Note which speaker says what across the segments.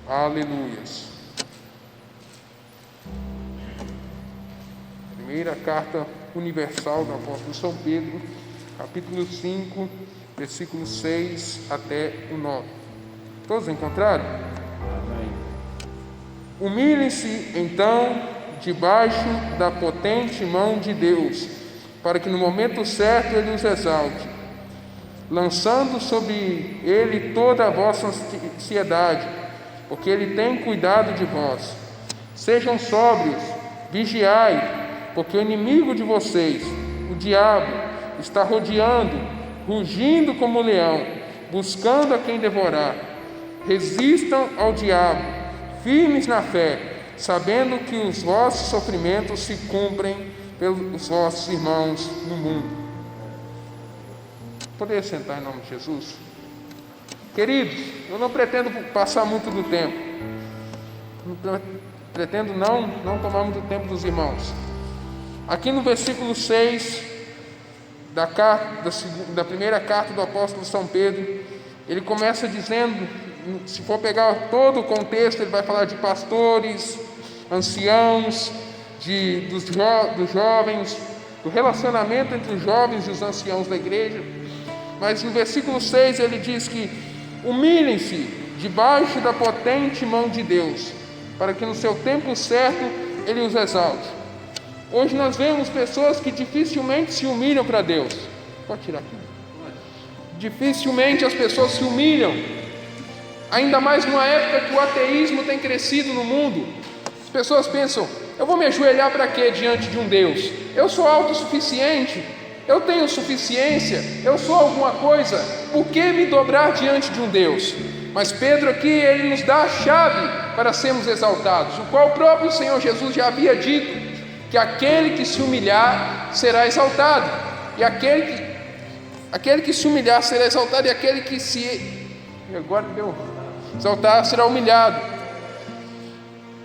Speaker 1: Aleluias. Primeira carta universal do apóstolo São Pedro, capítulo 5, versículos 6 até o 9. Todos encontraram?
Speaker 2: Amém.
Speaker 1: Humilhem-se, então, debaixo da potente mão de Deus, para que no momento certo Ele os exalte, lançando sobre Ele toda a vossa ansiedade, porque Ele tem cuidado de vós. Sejam sóbrios, vigiai, porque o inimigo de vocês, o diabo, está rodeando, rugindo como um leão, buscando a quem devorar. Resistam ao diabo, firmes na fé, sabendo que os vossos sofrimentos se cumprem pelos vossos irmãos no mundo. Poderia sentar em nome de Jesus? Queridos, eu não pretendo passar muito do tempo. Pretendo não tomar muito tempo dos irmãos. Aqui no versículo 6 da primeira carta do apóstolo São Pedro, ele começa dizendo, se for pegar todo o contexto, ele vai falar de pastores, anciãos, dos jovens, do relacionamento entre os jovens e os anciãos da igreja. Mas no versículo 6 ele diz que humilhem-se debaixo da potente mão de Deus, para que no seu tempo certo Ele os exalte. Hoje nós vemos pessoas que dificilmente se humilham para Deus. Pode tirar aqui. Dificilmente as pessoas se humilham, ainda mais numa época que o ateísmo tem crescido no mundo. As pessoas pensam: eu vou me ajoelhar para quê diante de um Deus? Eu sou autossuficiente, eu tenho suficiência, eu sou alguma coisa, por que me dobrar diante de um Deus? Mas Pedro aqui, ele nos dá a chave para sermos exaltados, o qual o próprio Senhor Jesus já havia dito, que aquele que se humilhar será exaltado, e aquele que se humilhar será exaltado, e aquele que exaltar será humilhado.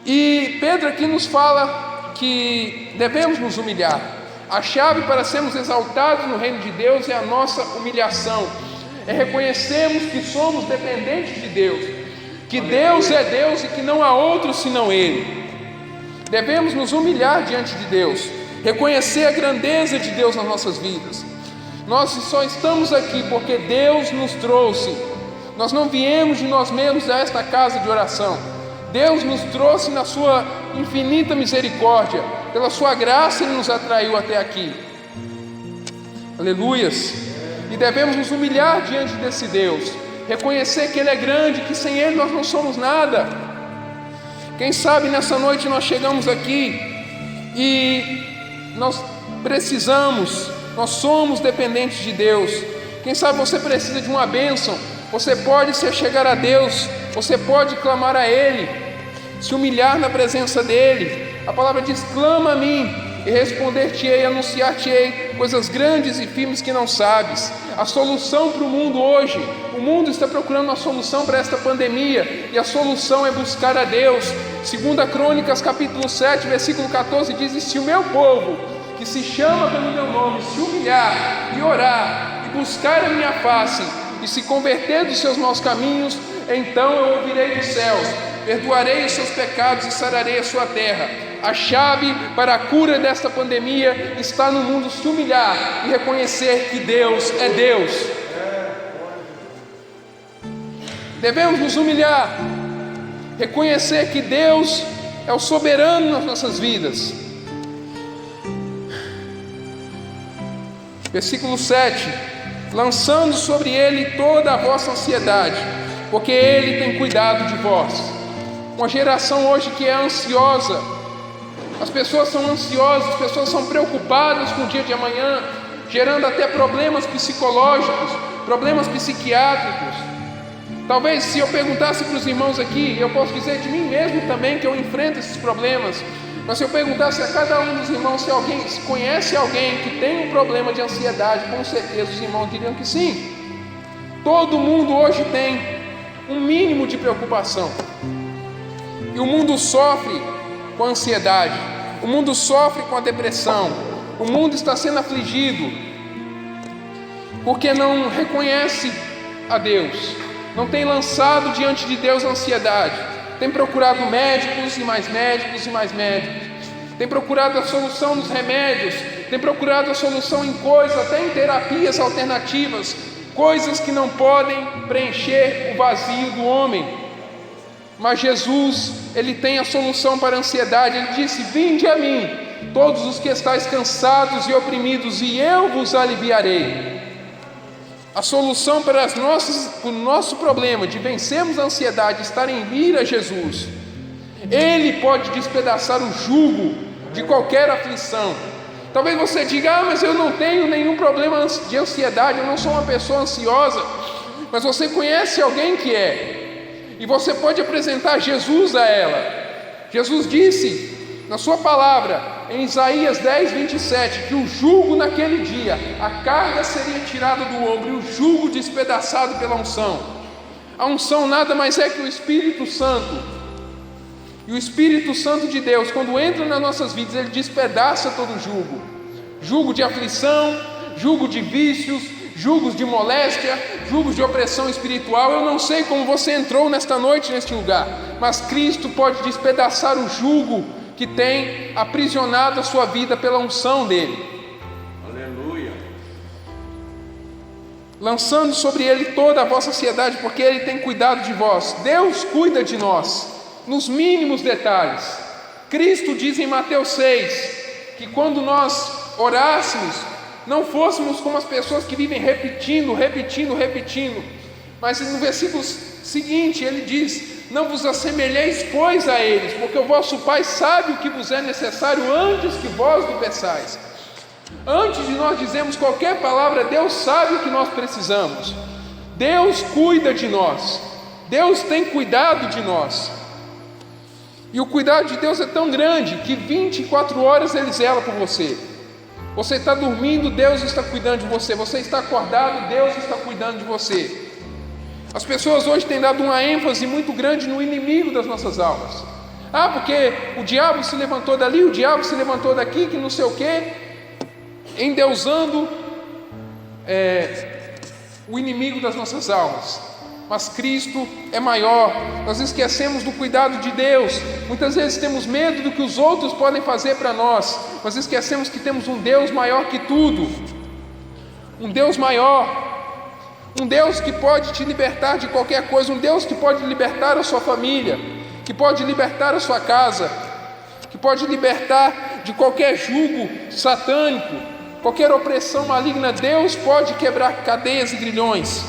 Speaker 1: E Pedro aqui nos fala que devemos nos humilhar. A chave para sermos exaltados no reino de Deus é a nossa humilhação, é reconhecermos que somos dependentes de Deus, que Deus é Deus e que não há outro senão Ele. Devemos nos humilhar diante de Deus, reconhecer a grandeza de Deus nas nossas vidas. Nós só estamos aqui porque Deus nos trouxe. Nós não viemos de nós mesmos a esta casa de oração. Deus nos trouxe na sua infinita misericórdia, pela sua graça Ele nos atraiu até aqui. Aleluias! E devemos nos humilhar diante desse Deus, reconhecer que Ele é grande, que sem Ele nós não somos nada. Quem sabe nessa noite nós chegamos aqui e nós somos dependentes de Deus. Quem sabe você precisa de uma bênção, você pode se chegar a Deus, você pode clamar a Ele, se humilhar na presença dEle. A palavra diz: clama a mim e responder-te-ei, anunciar-te-ei coisas grandes e firmes que não sabes. A solução para o mundo hoje, o mundo está procurando uma solução para esta pandemia, e a solução é buscar a Deus. 2 Crônicas capítulo 7, versículo 14 diz: e se o meu povo, que se chama pelo meu nome, se humilhar e orar e buscar a minha face e se converter dos seus maus caminhos, então eu ouvirei dos céus, perdoarei os seus pecados e sararei a sua terra. A chave para a cura desta pandemia está no mundo se humilhar e reconhecer que Deus é Deus. Devemos nos humilhar, reconhecer que Deus é o soberano nas nossas vidas. Versículo 7: lançando sobre Ele toda a vossa ansiedade, porque Ele tem cuidado de vós. Uma geração hoje que é ansiosa, as pessoas são ansiosas, as pessoas são preocupadas com o dia de amanhã, gerando até problemas psicológicos, problemas psiquiátricos. Talvez se eu perguntasse para os irmãos aqui, eu posso dizer de mim mesmo também que eu enfrento esses problemas, mas se eu perguntasse a cada um dos irmãos se conhece alguém que tem um problema de ansiedade, com certeza os irmãos diriam que sim. Todo mundo hoje tem um mínimo de preocupação, e o mundo sofre com a ansiedade, o mundo sofre com a depressão, o mundo está sendo afligido porque não reconhece a Deus, não tem lançado diante de Deus a ansiedade, tem procurado médicos e mais médicos e mais médicos, tem procurado a solução nos remédios, tem procurado a solução em coisas, até em terapias alternativas, coisas que não podem preencher o vazio do homem. Mas Jesus, Ele tem a solução para a ansiedade. Ele disse: vinde a mim, todos os que estáis cansados e oprimidos, e eu vos aliviarei. A solução para o nosso problema de vencermos a ansiedade está em vir a Jesus. Ele pode despedaçar o jugo de qualquer aflição. Talvez você diga: mas eu não tenho nenhum problema de ansiedade, eu não sou uma pessoa ansiosa. Mas você conhece alguém que é, e você pode apresentar Jesus a ela. Jesus disse na sua palavra, em Isaías 10:27, que o jugo naquele dia, a carga seria tirada do ombro e o jugo despedaçado pela unção. A unção nada mais é que o Espírito Santo. E o Espírito Santo de Deus, quando entra nas nossas vidas, ele despedaça todo o jugo. Jugo de aflição, jugo de vícios, jugos de moléstia, jugos de opressão espiritual. Eu não sei como você entrou nesta noite neste lugar, mas Cristo pode despedaçar o jugo que tem aprisionado a sua vida pela unção dele.
Speaker 2: Aleluia.
Speaker 1: Lançando sobre ele toda a vossa ansiedade, porque ele tem cuidado de vós. Deus cuida de nós nos mínimos detalhes. Cristo diz em Mateus 6 que quando nós orássemos, não fôssemos como as pessoas que vivem repetindo, mas no versículo seguinte ele diz: não vos assemelheis, pois, a eles, porque o vosso Pai sabe o que vos é necessário antes que vós lhe peçais. Antes de nós dizermos qualquer palavra, Deus sabe o que nós precisamos. Deus cuida de nós, Deus tem cuidado de nós. E o cuidado de Deus é tão grande que 24 horas Ele zela por você. Você está dormindo, Deus está cuidando de você. Você está acordado, Deus está cuidando de você. As pessoas hoje têm dado uma ênfase muito grande no inimigo das nossas almas. Porque o diabo se levantou dali, o diabo se levantou daqui, que não sei o quê, endeusando o inimigo das nossas almas. Mas Cristo é maior. Nós esquecemos do cuidado de Deus. Muitas vezes temos medo do que os outros podem fazer para nós, mas esquecemos que temos um Deus maior que tudo. Um Deus maior, um Deus que pode te libertar de qualquer coisa, um Deus que pode libertar a sua família, que pode libertar a sua casa, que pode libertar de qualquer jugo satânico, qualquer opressão maligna. Deus pode quebrar cadeias e grilhões.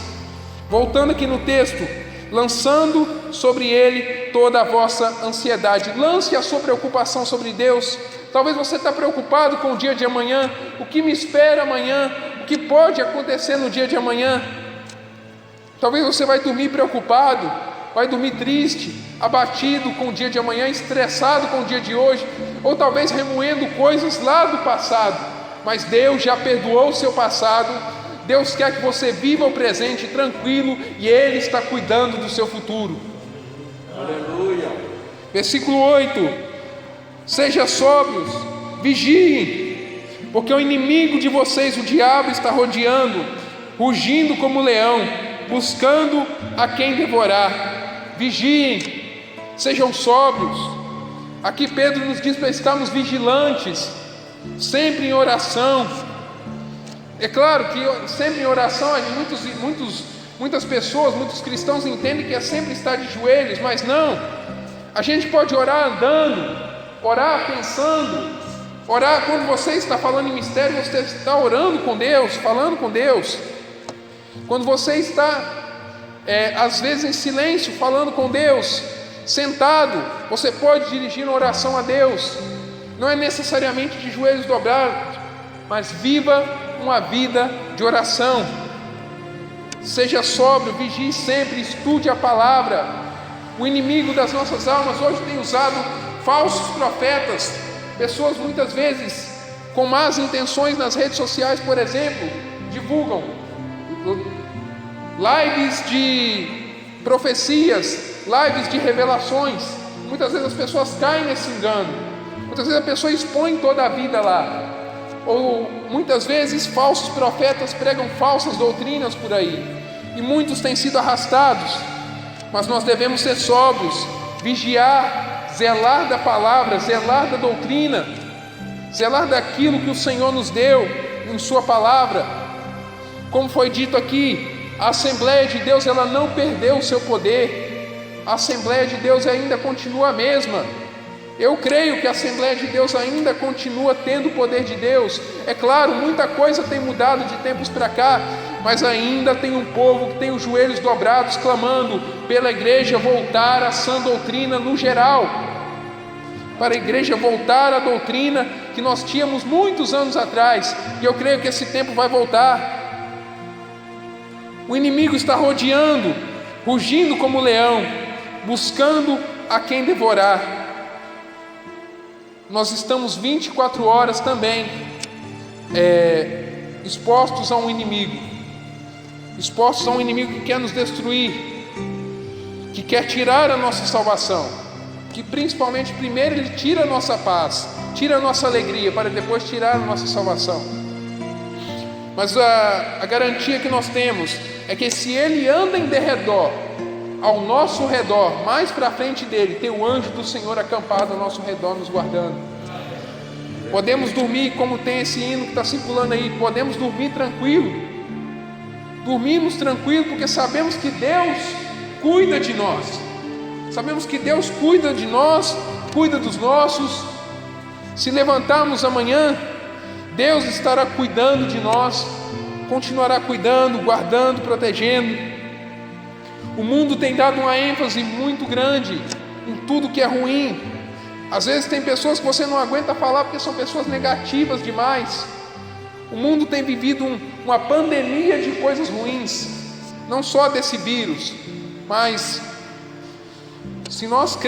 Speaker 1: Voltando aqui no texto, lançando sobre ele toda a vossa ansiedade. Lance a sua preocupação sobre Deus. Talvez você está preocupado com o dia de amanhã, o que me espera amanhã, o que pode acontecer no dia de amanhã. Talvez você vai dormir preocupado, vai dormir triste, abatido com o dia de amanhã, estressado com o dia de hoje, ou talvez remoendo coisas lá do passado. Mas Deus já perdoou o seu passado. Deus quer que você viva o presente tranquilo e Ele está cuidando do seu futuro.
Speaker 2: Aleluia.
Speaker 1: Versículo 8: sejam sóbrios, vigiem, porque o inimigo de vocês, o diabo, está rodeando, rugindo como leão, buscando a quem devorar. Vigiem, sejam sóbrios. Aqui Pedro nos diz para estarmos vigilantes, sempre em oração. É claro que sempre em oração, muitas pessoas, muitos cristãos entendem que é sempre estar de joelhos, mas não. A gente pode orar andando, orar pensando, orar quando você está falando em mistério, você está orando com Deus, falando com Deus. Quando você está, às vezes em silêncio, falando com Deus, sentado, você pode dirigir uma oração a Deus. Não é necessariamente de joelhos dobrados, mas viva uma vida de oração. Seja sóbrio, vigie sempre, estude a palavra. O inimigo das nossas almas hoje tem usado falsos profetas, pessoas muitas vezes com más intenções nas redes sociais, por exemplo, divulgam lives de profecias, lives de revelações. Muitas vezes as pessoas caem nesse engano, muitas vezes a pessoa expõe toda a vida lá. Ou muitas vezes falsos profetas pregam falsas doutrinas por aí. e muitos têm sido arrastados, mas nós devemos ser sóbrios, vigiar, zelar da palavra, zelar da doutrina, zelar daquilo que o Senhor nos deu em sua palavra. Como foi dito aqui, a Assembleia de Deus, ela não perdeu o seu poder, a Assembleia de Deus ainda continua a mesma. Eu creio que a Assembleia de Deus ainda continua tendo o poder de Deus. É claro, muita coisa tem mudado de tempos para cá, mas ainda tem um povo que tem os joelhos dobrados, clamando pela igreja voltar à sã doutrina no geral, para a igreja voltar à doutrina que nós tínhamos muitos anos atrás, e eu creio que esse tempo vai voltar. O inimigo está rodeando, rugindo como leão, buscando a quem devorar. Nós estamos 24 horas também expostos a um inimigo, expostos a um inimigo que quer nos destruir, que quer tirar a nossa salvação, que principalmente primeiro ele tira a nossa paz, tira a nossa alegria, para depois tirar a nossa salvação. Mas a garantia que nós temos é que se ele anda em derredor, ao nosso redor, mais para frente dele, tem o anjo do Senhor acampado ao nosso redor, nos guardando. Podemos dormir, como tem esse hino que está circulando aí, podemos dormir tranquilo. Dormimos tranquilo porque sabemos que Deus cuida de nós. Sabemos que Deus cuida de nós, cuida dos nossos. Se levantarmos amanhã, Deus estará cuidando de nós, continuará cuidando, guardando, protegendo. O mundo tem dado uma ênfase muito grande em tudo que é ruim. Às vezes tem pessoas que você não aguenta falar porque são pessoas negativas demais. O mundo tem vivido uma pandemia de coisas ruins, não só desse vírus, mas se nós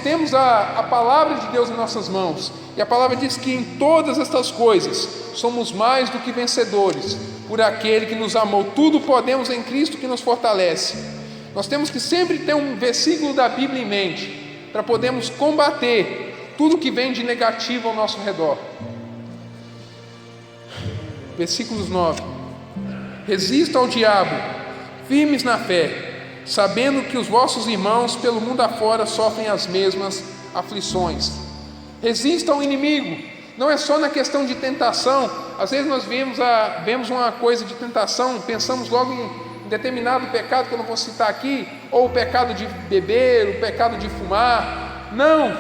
Speaker 1: temos a palavra de Deus em nossas mãos, e a palavra diz que em todas estas coisas somos mais do que vencedores por aquele que nos amou. Tudo podemos em Cristo que nos fortalece. Nós temos que sempre ter um versículo da Bíblia em mente, para podermos combater tudo que vem de negativo ao nosso redor. Versículos 9: resista ao diabo, firmes na fé, sabendo que os vossos irmãos pelo mundo afora sofrem as mesmas aflições. Resista ao inimigo, não é só na questão de tentação. Às vezes nós vemos uma coisa de tentação, pensamos logo em determinado pecado que eu não vou citar aqui, ou o pecado de beber, o pecado de fumar. Não,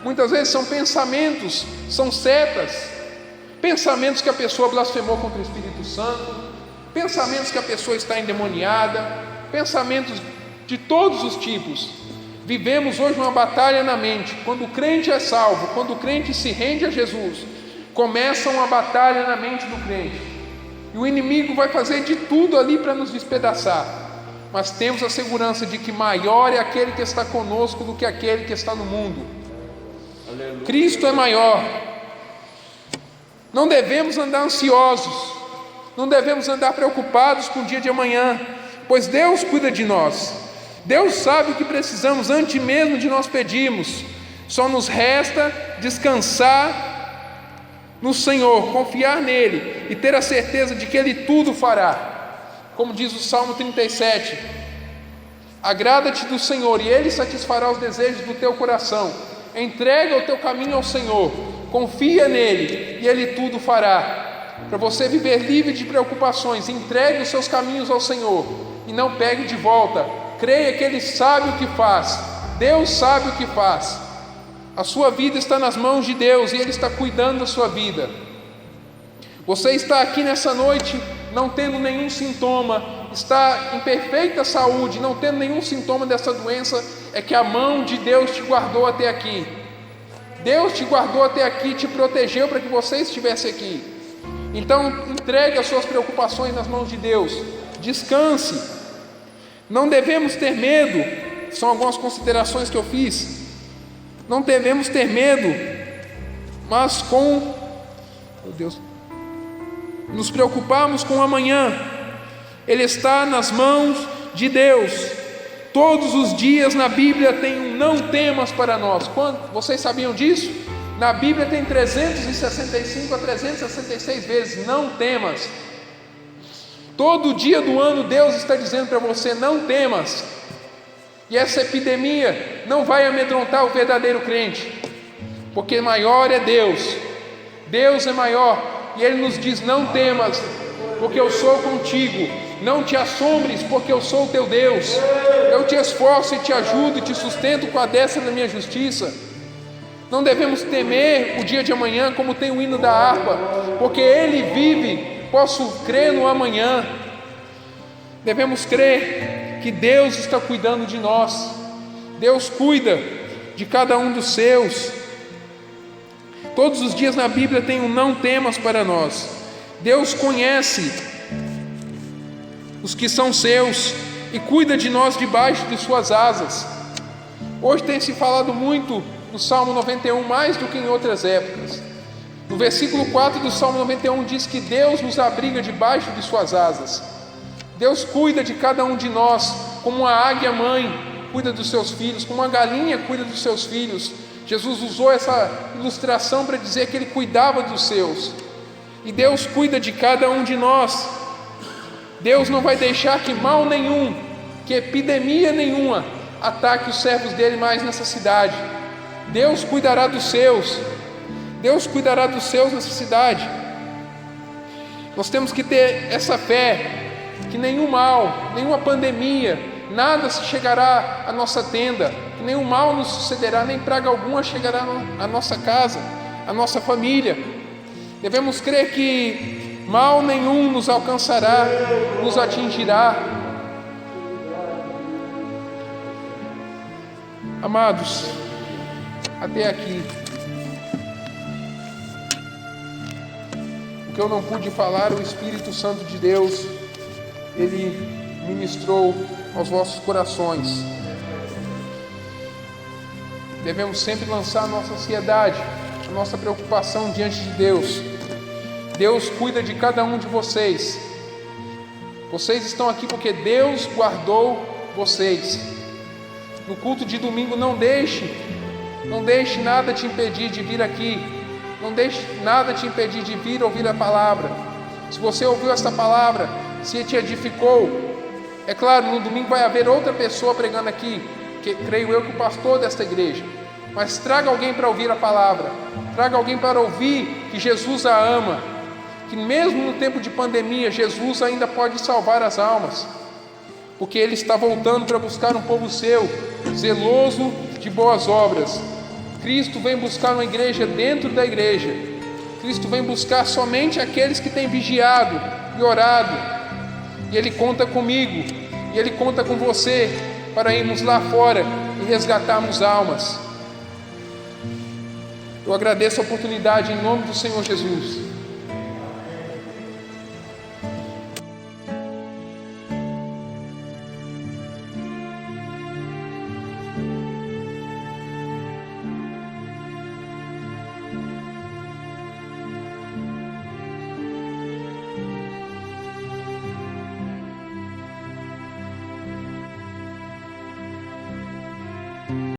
Speaker 1: muitas vezes são pensamentos, são setas, pensamentos que a pessoa blasfemou contra o Espírito Santo, pensamentos que a pessoa está endemoniada, pensamentos de todos os tipos. Vivemos hoje uma batalha na mente. Quando o crente é salvo, quando o crente se rende a Jesus, começa uma batalha na mente do crente. E o inimigo vai fazer de tudo ali para nos despedaçar. Mas temos a segurança de que maior é aquele que está conosco do que aquele que está no mundo. Aleluia. Cristo é maior. Não devemos andar ansiosos, não devemos andar preocupados com o dia de amanhã, pois Deus cuida de nós. Deus sabe o que precisamos antes mesmo de nós pedirmos. Só nos resta descansar no Senhor, confiar nele e ter a certeza de que ele tudo fará. Como diz o Salmo 37: agrada-te do Senhor e ele satisfará os desejos do teu coração. Entrega o teu caminho ao Senhor, confia nele e ele tudo fará. Para você viver livre de preocupações, entregue os seus caminhos ao Senhor e não pegue de volta. Creia que ele sabe o que faz. Deus sabe o que faz. A sua vida está nas mãos de Deus e ele está cuidando da sua vida. Você está aqui nessa noite não tendo nenhum sintoma, está em perfeita saúde, não tendo nenhum sintoma dessa doença, é que a mão de Deus te guardou até aqui. Deus te guardou até aqui, te protegeu para que você estivesse aqui. Então entregue as suas preocupações nas mãos de Deus, descanse. Não devemos ter medo, são algumas considerações que eu fiz. Não devemos ter medo, mas nos preocuparmos com o amanhã. Ele está nas mãos de Deus. Todos os dias na Bíblia tem um não temas para nós. Vocês sabiam disso? Na Bíblia tem 365 a 366 vezes não temas. Todo dia do ano Deus está dizendo para você: não temas. E essa epidemia não vai amedrontar o verdadeiro crente, porque maior é Deus. Deus é maior, e Ele nos diz: não temas, porque eu sou contigo. Não te assombres, porque eu sou o teu Deus. Eu te esforço e te ajudo e te sustento com a destra da minha justiça. Não devemos temer o dia de amanhã, como tem o hino da harpa, porque Ele vive, posso crer no amanhã. Devemos crer que Deus está cuidando de nós. Deus cuida de cada um dos seus. Todos os dias na Bíblia tem um não temas para nós. Deus conhece os que são seus e cuida de nós debaixo de suas asas. Hoje tem se falado muito no Salmo 91, mais do que em outras épocas. No versículo 4 do Salmo 91 diz que Deus nos abriga debaixo de suas asas. Deus cuida de cada um de nós, como uma águia mãe cuida dos seus filhos, como uma galinha cuida dos seus filhos. Jesus usou essa ilustração para dizer que Ele cuidava dos seus. E Deus cuida de cada um de nós. Deus não vai deixar que mal nenhum, que epidemia nenhuma ataque os servos dele mais nessa cidade. Deus cuidará dos seus. Deus cuidará dos seus nessa cidade. Nós temos que ter essa fé, que nenhum mal, nenhuma pandemia, nada se chegará à nossa tenda, que nenhum mal nos sucederá, nem praga alguma chegará à nossa casa, à nossa família. Devemos crer que mal nenhum nos alcançará, nos atingirá. Amados, até aqui, o que eu não pude falar, o Espírito Santo de Deus, Ele ministrou aos vossos corações. Devemos sempre lançar a nossa ansiedade, a nossa preocupação diante de Deus. Deus cuida de cada um de vocês. Vocês estão aqui porque Deus guardou vocês. No culto de domingo, não deixe nada te impedir de vir aqui. Não deixe nada te impedir de vir ouvir a palavra. Se você ouviu essa palavra, se te edificou, é claro, no domingo vai haver outra pessoa pregando aqui, que creio eu que o pastor desta igreja. Mas traga alguém para ouvir a palavra. Traga alguém para ouvir que Jesus a ama, que mesmo no tempo de pandemia, Jesus ainda pode salvar as almas, porque Ele está voltando para buscar um povo seu, zeloso de boas obras. Cristo vem buscar uma igreja dentro da igreja. Cristo vem buscar somente aqueles que têm vigiado e orado, e Ele conta comigo, e Ele conta com você, para irmos lá fora e resgatarmos almas. Eu agradeço a oportunidade em nome do Senhor Jesus.